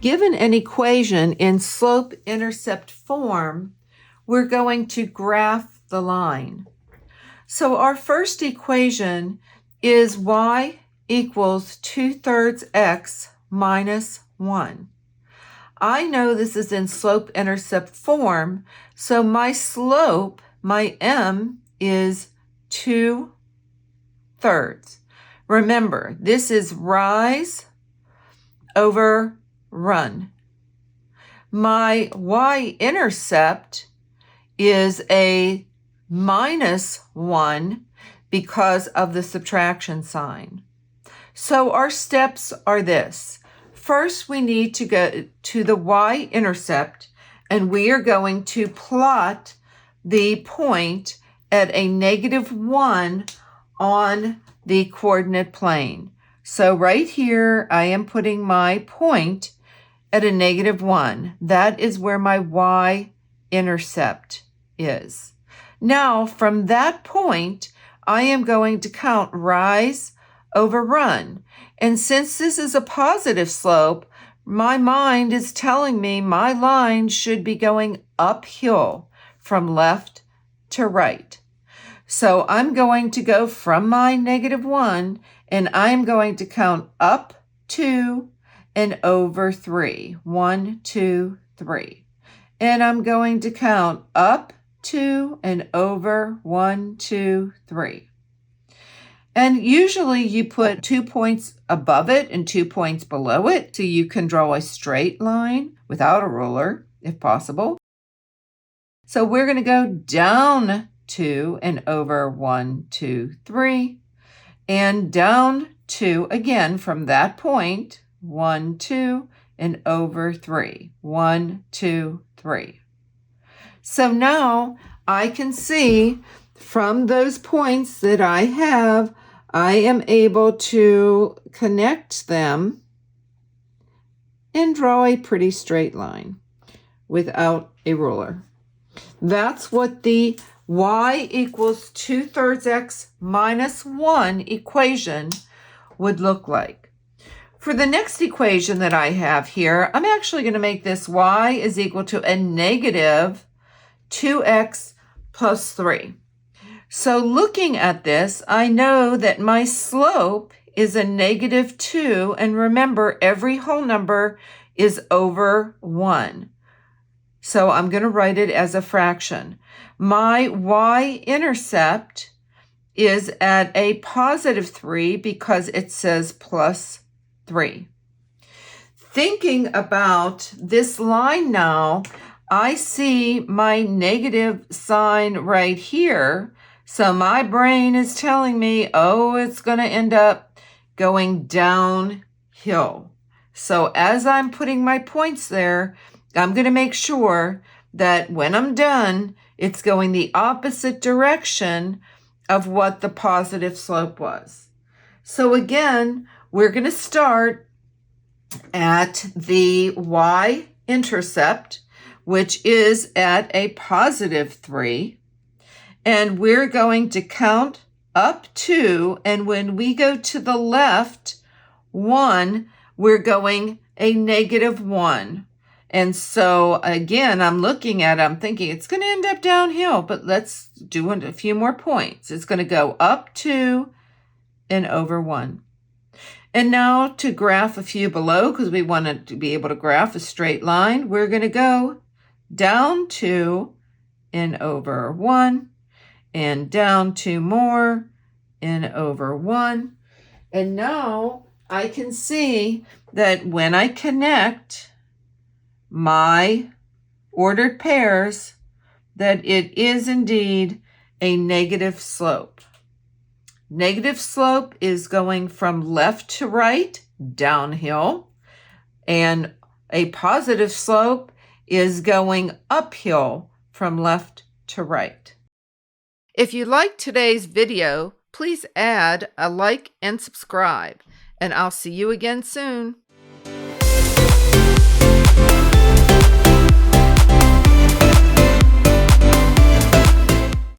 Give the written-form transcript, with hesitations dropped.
Given an equation in slope-intercept form, we're going to graph the line. So our first equation is y equals 2/3 x minus 1. I know this is in slope-intercept form, so my slope, my m, is 2/3. Remember, this is rise over run. My y-intercept is a -1 because of the subtraction sign. So our steps are this. First, we need to go to the y-intercept, and we are going to plot the point at a -1 on the coordinate plane. So right here, I am putting my point at a -1. That is where my y-intercept is. Now, from that point, I am going to count rise over run. And since this is a positive slope, my mind is telling me my line should be going uphill from left to right. So I'm going to go from my -1, and I'm going to count up 2 and over 3. 1, 2, 3. And I'm going to count up 2 and over 1, 2, 3. And usually you put 2 points above it and 2 points below it, so you can draw a straight line without a ruler, if possible. So we're going to go down 2 and over 1, 2, 3, and down 2 again from that point, 1, 2, and over 3, 1, 2, 3. So now I can see from those points that I have, I am able to connect them and draw a pretty straight line without a ruler. That's what the y equals 2/3 x minus 1 equation would look like. For the next equation that I have here, I'm actually going to make this y is equal to a -2x plus 3. So looking at this, I know that my slope is a -2, and remember, every whole number is over 1. So I'm going to write it as a fraction. My y-intercept is at a +3 because it says plus 3. Thinking about this line now, I see my negative sign right here. So my brain is telling me, oh, it's going to end up going downhill. So as I'm putting my points there, I'm going to make sure that when I'm done, it's going the opposite direction of what the positive slope was. So again, we're going to start at the y-intercept, which is at a +3. And we're going to count up 2. And when we go to the left 1, we're going a -1. And so again, I'm looking at it, I'm thinking it's going to end up downhill, but let's do a few more points. It's going to go up 2 and over 1. And now to graph a few below, because we want to be able to graph a straight line, we're going to go down 2 and over 1, and down 2 more and over 1. And now I can see that when I connect my ordered pairs, that it is indeed a negative slope. Negative slope is going from left to right, downhill, and a positive slope is going uphill from left to right. If you liked today's video, please add a like and subscribe, and I'll see you again soon.